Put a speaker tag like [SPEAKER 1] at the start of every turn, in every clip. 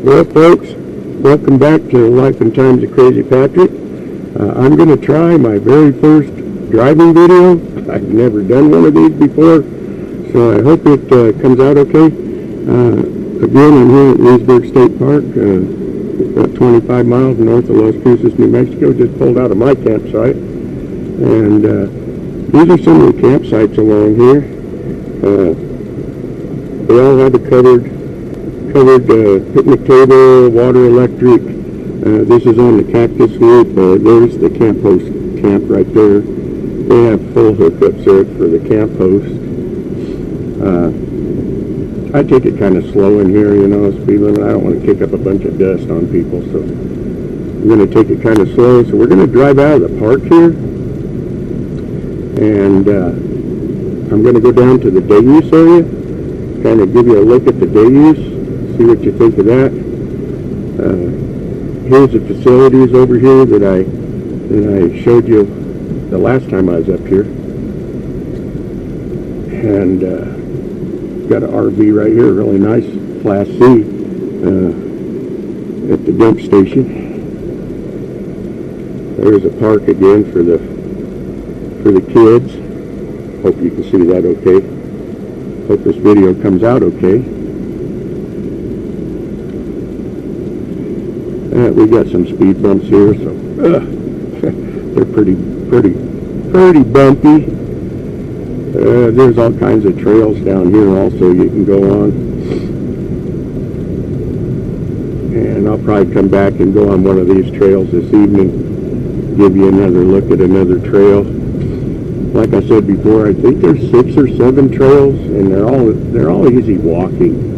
[SPEAKER 1] Well, folks, welcome back to Life and Times of Crazy Patrick. I'm going to try my very first driving video. I've never done one of these before, so I hope it comes out okay. Again, I'm here at Leasburg State Park, about 25 miles north of Las Cruces, New Mexico. Just pulled out of my campsite, and these are some of the campsites along here. They all have a covered picnic table, water, electric. This is on the Cactus Loop. There's the camp host camp right there. They have full hookups there for the camp host. I take it kind of slow in here, you know, speed limit. I don't want to kick up a bunch of dust on people, so I'm going to take it kind of slow. So we're going to drive out of the park here, and I'm going to go down to the day use area, kind of give you a look at the day use, see what you think of that. Here's the facilities over here that I showed you the last time I was up here, and got an RV right here, really nice, Class C, at the dump station. There's a park again for the kids. Hope you can see that okay. Hope this video comes out okay. We got some speed bumps here, so they're pretty bumpy. There's all kinds of trails down here also you can go on, and I'll probably come back and go on one of these trails this evening, give you another look at another trail. Like I said before, I think there's 6 or 7 trails, and they're all easy walking.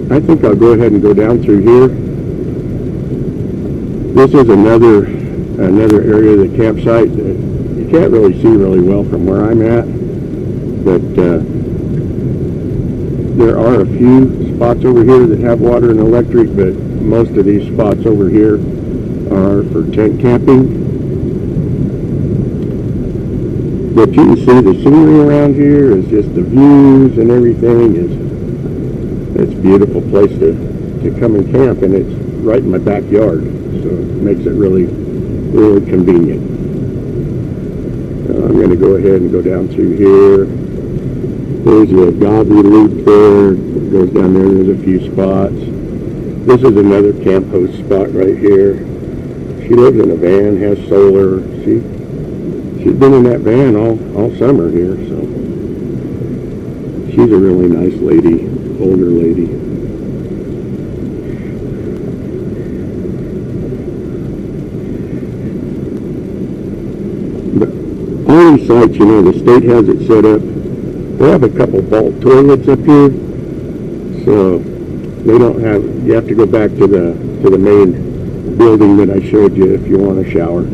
[SPEAKER 1] I think I'll go ahead and go down through here. This is another area of the campsite that you can't really see really well from where I'm at, but there are a few spots over here that have water and electric, but most of these spots over here are for tent camping. But you can see the scenery around here is just the views and everything is. It's a beautiful place to come and camp, and it's right in my backyard, so it makes it really convenient. I'm going to go ahead and go down through here. There's a Godly Loop there. It goes down there. There's a few spots. This is another camp host spot right here. She lives in a van, has solar. She's been in that van all summer here, so she's a really nice lady, older lady. All these sites, you know, the state has it set up. They have a couple vault toilets up here, so they don't have. You have to go back to the main building that I showed you if you want a shower.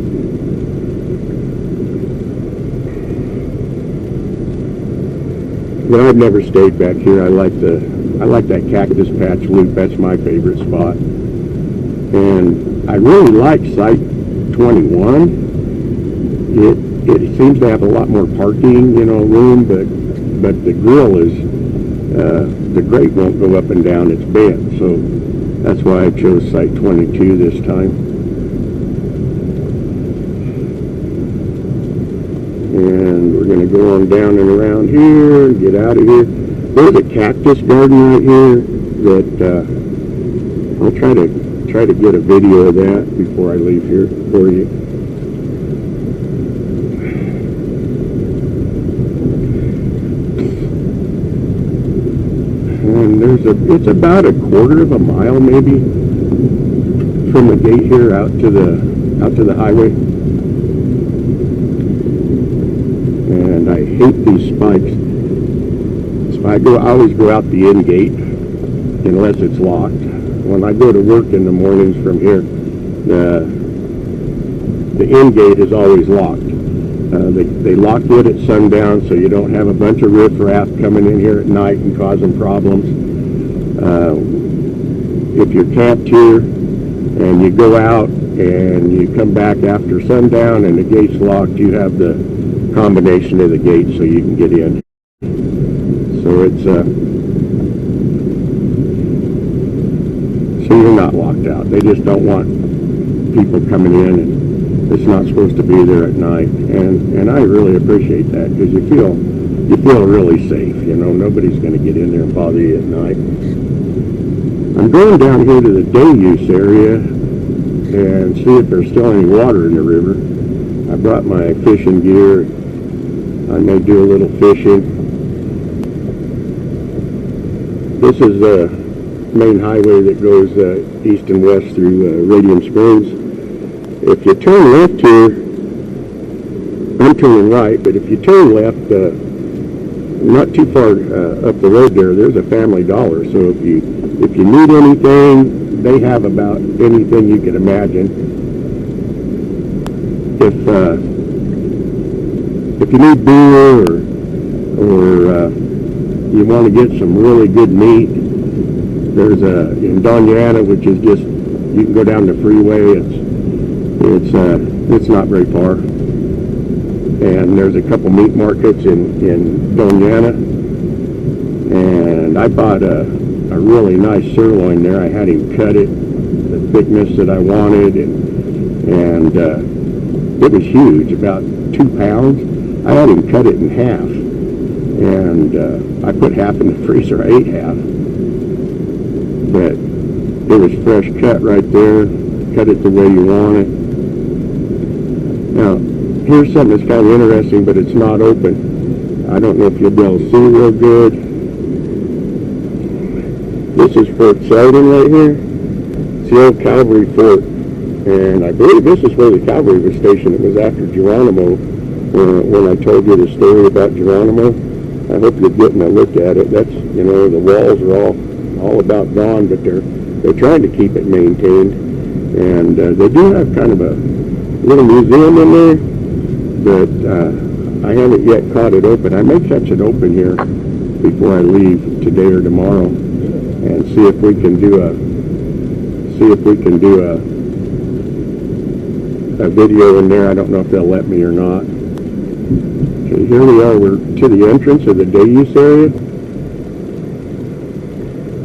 [SPEAKER 1] But I've never stayed back here. I like that Cactus Patch Loop. That's my favorite spot. And I really like Site 21. It seems to have a lot more parking, you know, room, but the grill is, the grate won't go up and down, it's bent, so that's why I chose Site 22 this time. And we're going to go on down and around here and get out of here. There's a cactus garden right here that, I'll try to get a video of that before I leave here for you. And it's about a quarter of a mile maybe from the gate here out to the highway. And I hate these spikes. So I always go out the in gate unless it's locked. When I go to work in the mornings from here, the in gate is always locked. They lock it at sundown so you don't have a bunch of riffraff coming in here at night and causing problems. If you're camped here and you go out and you come back after sundown and the gate's locked, you have the combination of the gate so you can get in. So So it's so you're not locked out. They just don't want people coming in, and it's not supposed to be there at night. And I really appreciate that, because you feel really safe. You know, nobody's going to get in there and bother you at night. I'm going down here to the day use area and see if there's still any water in the river. I brought my fishing gear. I may do a little fishing. This is the main highway that goes east and west through Radium Springs. If you turn left here, I'm turning right, but if you turn left, not too far up the road there's a Family Dollar. So if you need anything, they have about anything you can imagine. If you need beer or you want to get some really good meat, there's in Doniana, which is just, you can go down the freeway. It's not very far. And there's a couple meat markets in Doniana. And I bought a really nice sirloin there. I had him cut it, the thickness that I wanted, and it was huge, about 2 pounds. I had him cut it in half, and I put half in the freezer. I ate half, but it was fresh cut right there. Cut it the way you want it. Now, here's something that's kind of interesting, but it's not open. I don't know if you'll be able to see real good. This is Fort Selden right here. It's the old cavalry fort, and I believe this is where the cavalry was stationed. It was after Geronimo, when I told you the story about Geronimo. I hope you're getting a look at it. That's, you know, the walls are all about gone, but they're trying to keep it maintained, and they do have kind of a little museum in there, but I haven't yet caught it open. I may catch it open here before I leave today or tomorrow, and see if we can do a video in there. I don't know if they'll let me or not. Okay, here we are. We're to the entrance of the day use area.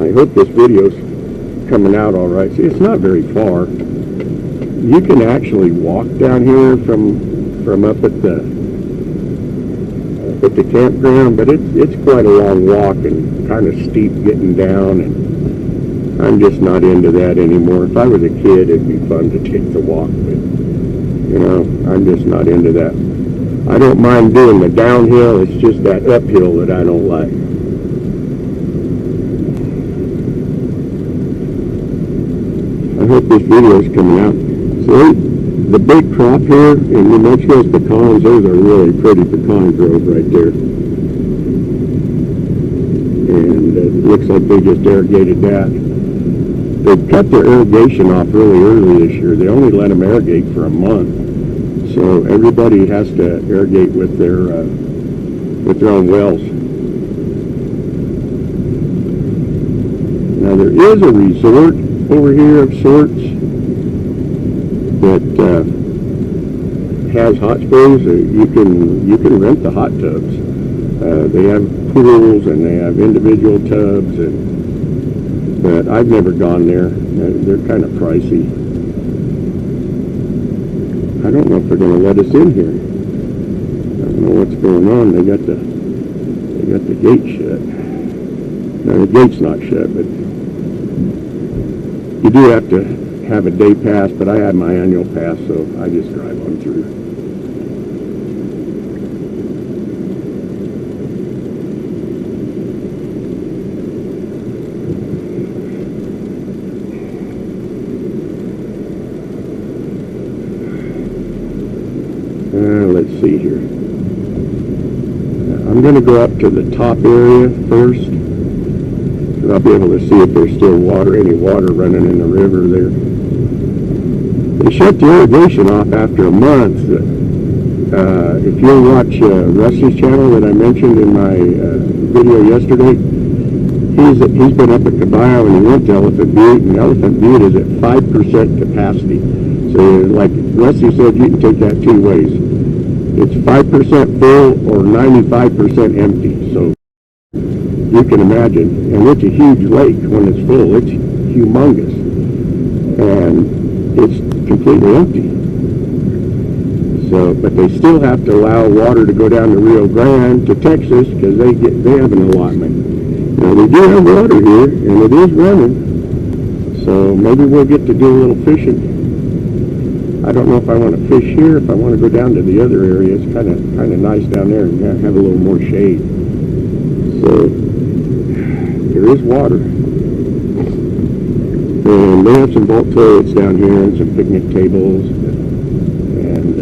[SPEAKER 1] I hope this video's coming out all right. See, it's not very far. You can actually walk down here from up at the campground, but it's quite a long walk and kind of steep getting down, and I'm just not into that anymore. If I was a kid, it'd be fun to take the walk, but you know, I'm just not into that. I don't mind doing the downhill. It's just that uphill that I don't like. I hope this video is coming out. See, the big crop here in New Mexico's pecans, those are really pretty pecan grove right there. And it looks like they just irrigated that. They cut their irrigation off really early this year. They only let them irrigate for a month. So everybody has to irrigate with their own wells. Now there is a resort over here of sorts that has hot springs. You can rent the hot tubs. They have pools and they have individual tubs, but I've never gone there. They're kind of pricey. I don't know if they're going to let us in here. I don't know what's going on. They got the gate shut. No, the gate's not shut, but you do have to have a day pass, but I had my annual pass, so I just drive on through. Let's see here. I'm going to go up to the top area first, and I'll be able to see if there's still any water running in the river there. They shut the irrigation off after a month. If you'll watch Rusty's channel that I mentioned in my video yesterday, he's been up at Caballo and he went to Elephant Butte, and Elephant Butte is at 5% capacity. So like Rusty said, you can take that two ways. It's 5% full or 95% empty. So you can imagine. And it's a huge lake when it's full. It's humongous. And it's completely empty. So, but they still have to allow water to go down the Rio Grande to Texas because they have an allotment. Now they do have water here, and it is running. So maybe we'll get to do a little fishing. I don't know if I want to fish here, if I want to go down to the other area. It's kind of nice down there and have a little more shade. So there is water. And they have some vault toilets down here and some picnic tables. And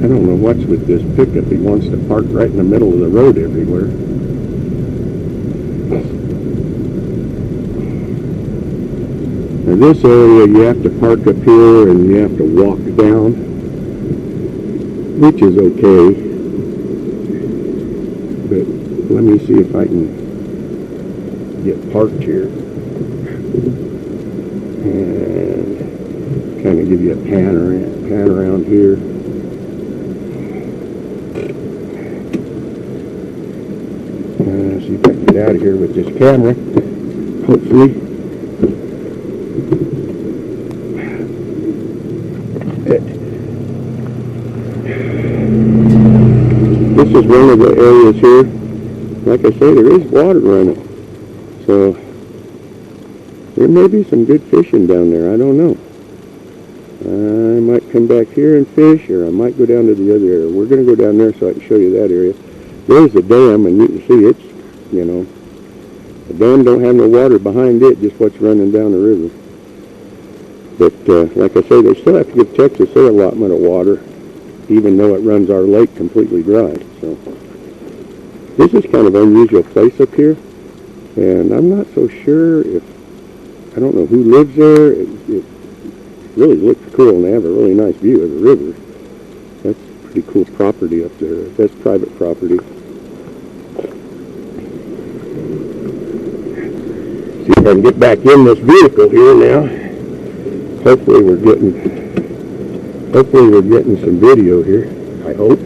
[SPEAKER 1] I don't know what's with this pickup. He wants to park right in the middle of the road everywhere. Now this area you have to park up here and you have to walk down, which is okay. But let me see if I can get parked here and kind of give you a pan around here. See if I can get out of here with this camera, hopefully. This is one of the areas here. Like I say, there is water running. So there may be some good fishing down there. I don't know. I might come back here and fish, or I might go down to the other area. We're going to go down there so I can show you that area. There's the dam, and you can see it's, you know, the dam don't have no water behind it, just what's running down the river. But like I say, they still have to give Texas their allotment of water, even though it runs our lake completely dry. So this is kind of an unusual place up here, and I'm not so sure if, I don't know who lives there. It really looks cool, and they have a really nice view of the river. That's pretty cool property up there. That's private property. See if I can get back in this vehicle here now. Hopefully we're getting some video here. I hope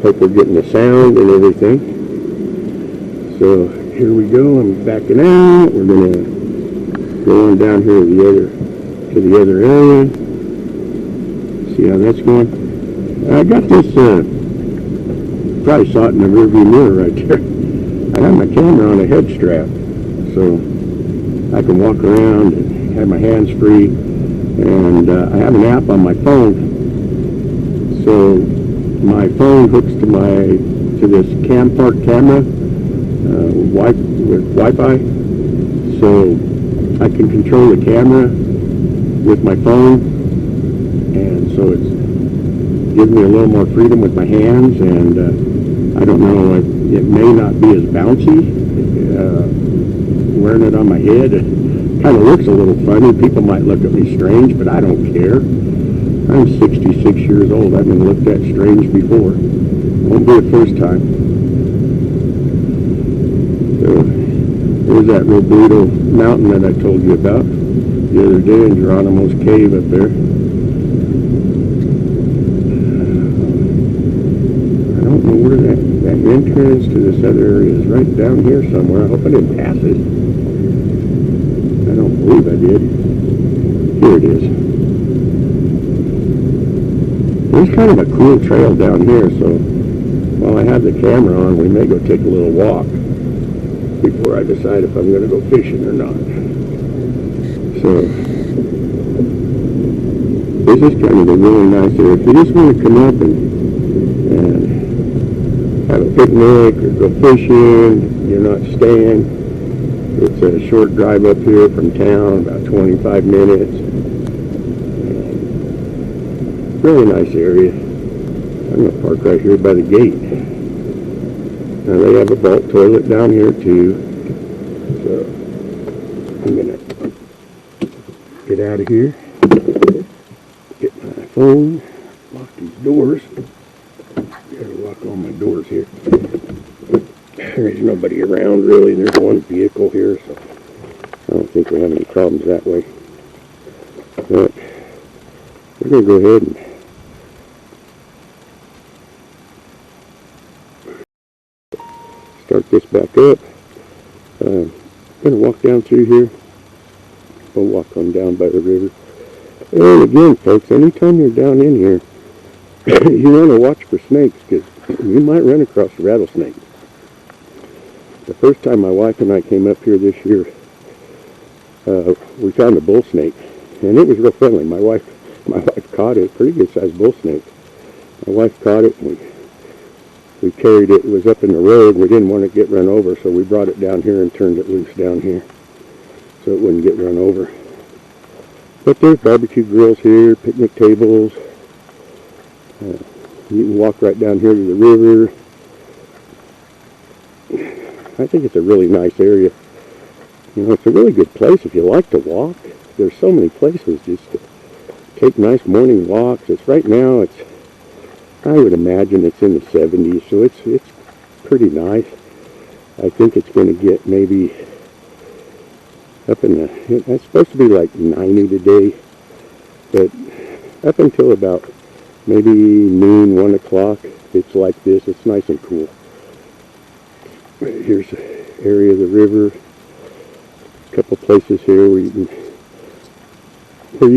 [SPEAKER 1] we're getting the sound and everything. So here we go. I'm backing out. We're gonna go on down here to the other area. See how that's going. I got this. Probably saw it in the rearview mirror right there. I have my camera on a head strap, so I can walk around and have my hands free. And I have an app on my phone, so my phone hooks to this CamPark camera with Wi-Fi, so I can control the camera with my phone, and so it gives me a little more freedom with my hands. And I don't know, it may not be as bouncy wearing it on my head. Kind of looks a little funny. People might look at me strange, but I don't care. I'm 66 years old. I've been looked at strange before. Won't be the first time. So there's that Robledo mountain that I told you about the other day in Geronimo's cave up there. I don't know where that entrance to this other area is. Right down here somewhere. I hope I didn't pass it. I don't believe I did. Here it is. There's kind of a cool trail down here, so while I have the camera on, we may go take a little walk before I decide if I'm going to go fishing or not. So this is kind of a really nice area. If you just want to come up and have a picnic or go fishing, you're not staying. It's a short drive up here from town, about 25 minutes. Really nice area. I'm going to park right here by the gate. Now they have a vault toilet down here too. So I'm going to get out of here, get my phone, lock these doors. Gotta lock all my doors here. There's nobody around really. There's one vehicle here, so I don't think we have any problems that way. But we're going to go ahead and this back up. I'm going to walk down through here. We'll walk on down by the river. And again, folks, anytime you're down in here, you want to watch for snakes, because you might run across a rattlesnake. The first time my wife and I came up here this year, we found a bull snake, and it was real friendly. My wife caught it, pretty good sized bull snake. My wife caught it, and we carried it. It was up in the road. We didn't want it to get run over, so we brought it down here and turned it loose down here so it wouldn't get run over. But there's barbecue grills here, picnic tables. You can walk right down here to the river. I think it's a really nice area. You know, it's a really good place if you like to walk. There's so many places just to take nice morning walks. It's right now, I would imagine it's in the 70s, so it's pretty nice. I think it's going to get maybe up in the, it's supposed to be like 90 today, but up until about maybe noon, 1 o'clock, it's like this. It's nice and cool. Here's the area of the river. A couple places here where you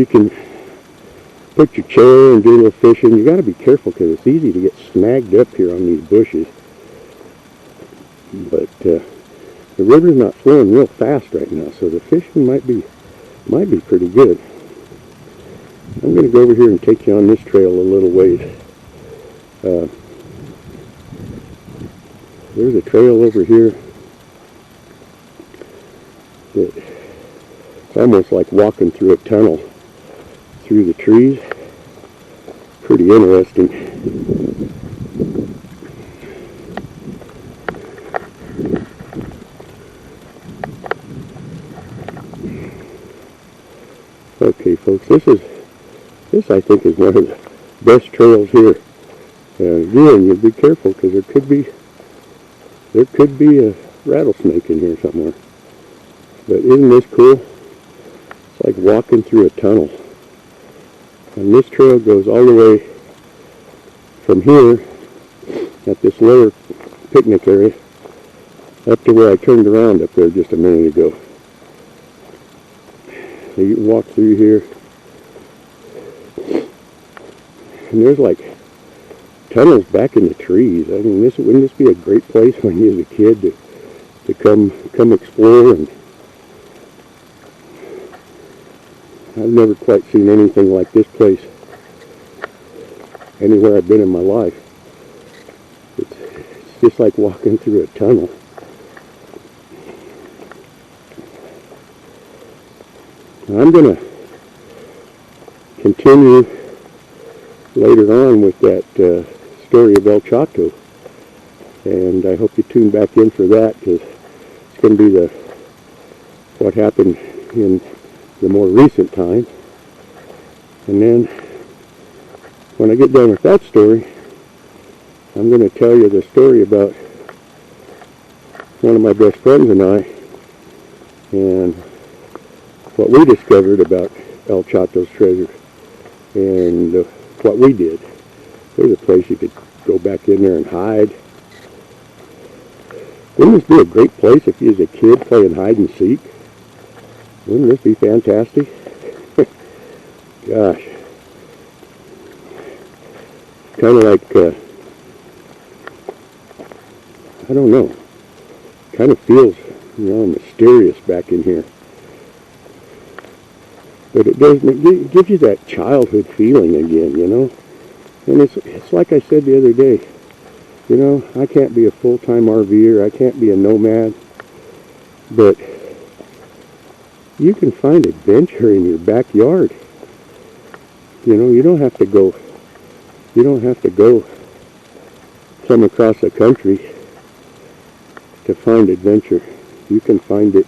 [SPEAKER 1] can put your chair and do a little fishing. You got to be careful because it's easy to get snagged up here on these bushes. But the river's not flowing real fast right now, so the fishing might be pretty good. I'm going to go over here and take you on this trail a little ways. There's a trail over here that it's almost like walking through a tunnel through the trees. Pretty interesting. Okay, folks, this I think is one of the best trails here. Again, you be careful because there could be a rattlesnake in here somewhere. But isn't this cool? It's like walking through a tunnel. And this trail goes all the way from here at this lower picnic area up to where I turned around up there just a minute ago. So you can walk through here. And there's like tunnels back in the trees. I mean, wouldn't this be a great place when you was a kid to come explore? And I've never quite seen anything like this place anywhere I've been in my life. It's just like walking through a tunnel. Now I'm going to continue later on with that story of El Chato, and I hope you tune back in for that, because it's going to be what happened in the more recent time. And then when I get done with that story, I'm going to tell you the story about one of my best friends and I, and what we discovered about El Chato's treasure, and what we did. There's a place you could go back in there and hide. Wouldn't this be a great place if you was a kid playing hide and seek? Wouldn't this be fantastic? Gosh. Kind of like, I don't know. Kind of feels, mysterious back in here. But it gives you that childhood feeling again, And it's like I said the other day, I can't be a full-time RVer, I can't be a nomad, but you can find adventure in your backyard. You don't have to go from across the country to find adventure. You can find it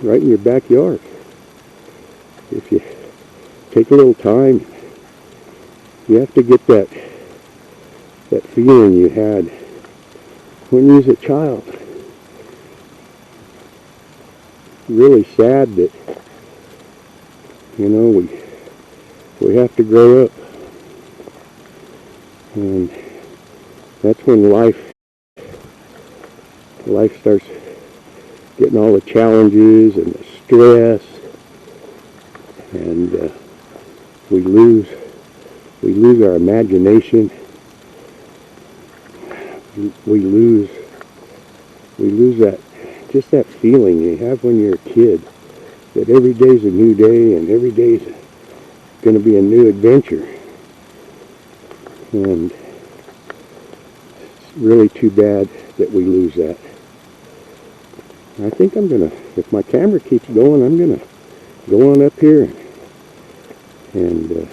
[SPEAKER 1] right in your backyard. If you take a little time, you have to get that feeling you had when you was a child. Really sad that, we have to grow up. And that's when life life starts getting all the challenges and the stress, and we lose our imagination. We lose that, just that feeling you have when you're a kid, that every day's a new day and every day's going to be a new adventure. And it's really too bad that we lose that. I think I'm going to, if my camera keeps going, I'm going to go on up here and a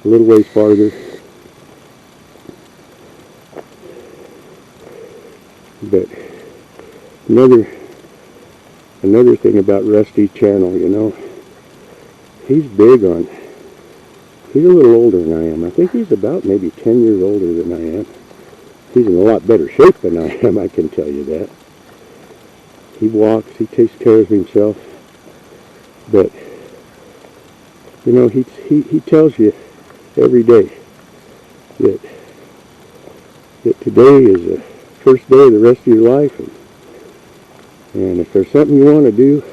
[SPEAKER 1] little ways farther. But another thing about Rusty's channel, you know, he's a little older than I am. I think he's about maybe 10 years older than I am. He's in a lot better shape than I am, I can tell you that. He walks, he takes care of himself. But, you know, he tells you every day that today is the first day of the rest of your life. And if there's something you want to do,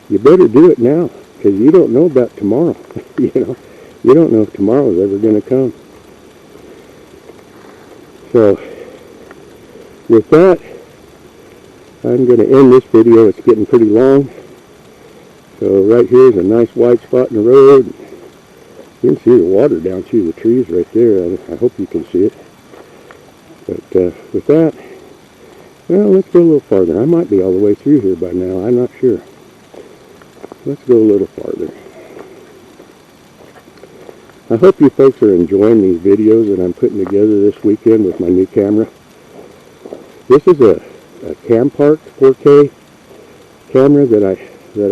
[SPEAKER 1] you better do it now, because you don't know about tomorrow. You know, you don't know if tomorrow's ever going to come. So, with that, I'm going to end this video. It's getting pretty long. So right here is a nice white spot in the road. You can see the water down through the trees right there. I hope you can see it. But with that, well, let's go a little farther. I might be all the way through here by now. I'm not sure. Let's go a little farther. I hope you folks are enjoying these videos that I'm putting together this weekend with my new camera. This is a CamPark 4K camera that I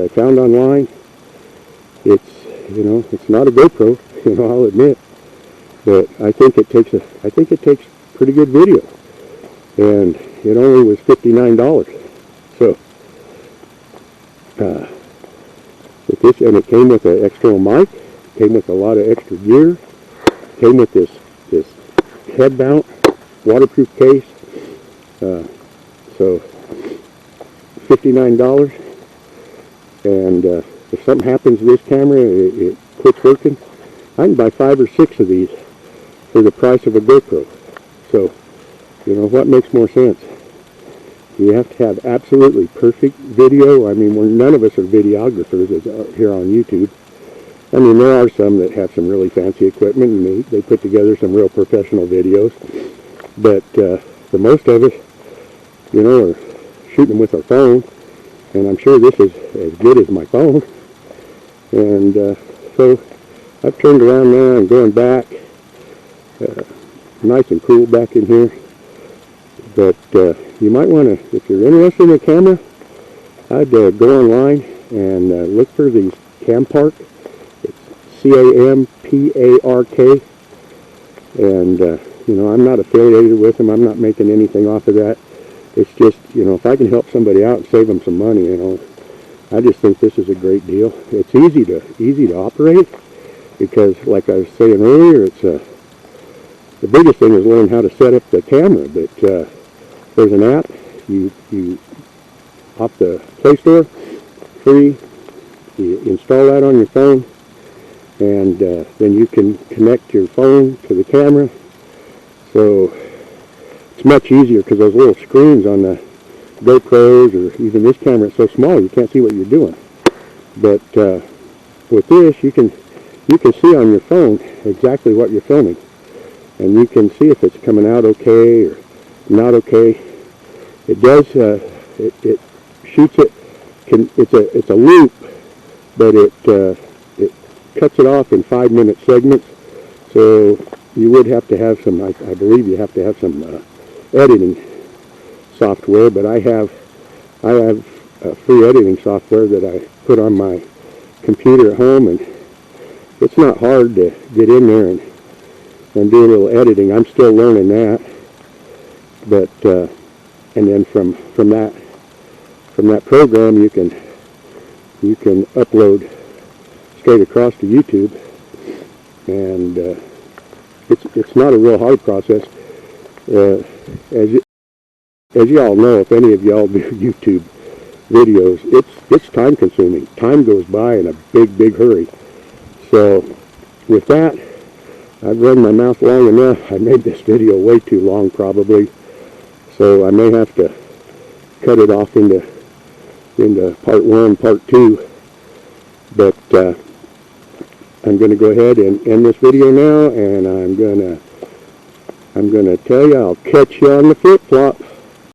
[SPEAKER 1] found online. It's, you know, it's not a GoPro, you know, I'll admit, but I think it takes pretty good video, and it only was $59. So with this, and it came with an external mic, came with a lot of extra gear, came with this head mount waterproof case. So $59, and if something happens to this camera, it quits working, I can buy 5 or 6 of these for the price of a GoPro. So, you know, what makes more sense? You have to have absolutely perfect video. I mean, none of us are videographers here on YouTube. I mean, there are some that have some really fancy equipment, and they put together some real professional videos. But the most of us, you know, are shooting with our phone, and I'm sure this is as good as my phone. And so I've turned around now and going back. Nice and cool back in here. But you might want to, if you're interested in a camera, I'd go online and look for these CamPark. It's CamPark. And, you know, I'm not affiliated with them. I'm not making anything off of that. It's just, you know, if I can help somebody out and save them some money, you know, I just think this is a great deal. It's easy to operate, because, like I was saying earlier, it's the biggest thing is learning how to set up the camera. But there's an app you off the Play Store, free. You install that on your phone, and then you can connect your phone to the camera. So it's much easier, because those little screens on the GoPros or even this camera is so small you can't see what you're doing. But with this, you can see on your phone exactly what you're filming, and you can see if it's coming out okay or not okay. It does. It shoots it. It's a loop, but it cuts it off in 5-minute segments. So you would have to have some. I believe you have to have some editing software. But I have free editing software that I put on my computer at home, and it's not hard to get in there and do a little editing. I'm still learning that, but and then from that program you can upload straight across to YouTube, and it's not a real hard process. As you As y'all know, if any of y'all do YouTube videos, it's time consuming. Time goes by in a big hurry. So with that, I've run my mouth long enough. I made this video way too long probably, so I may have to cut it off into part 1, part 2. But I'm going to go ahead and end this video now, and I'm gonna tell you I'll catch you on the flip-flop.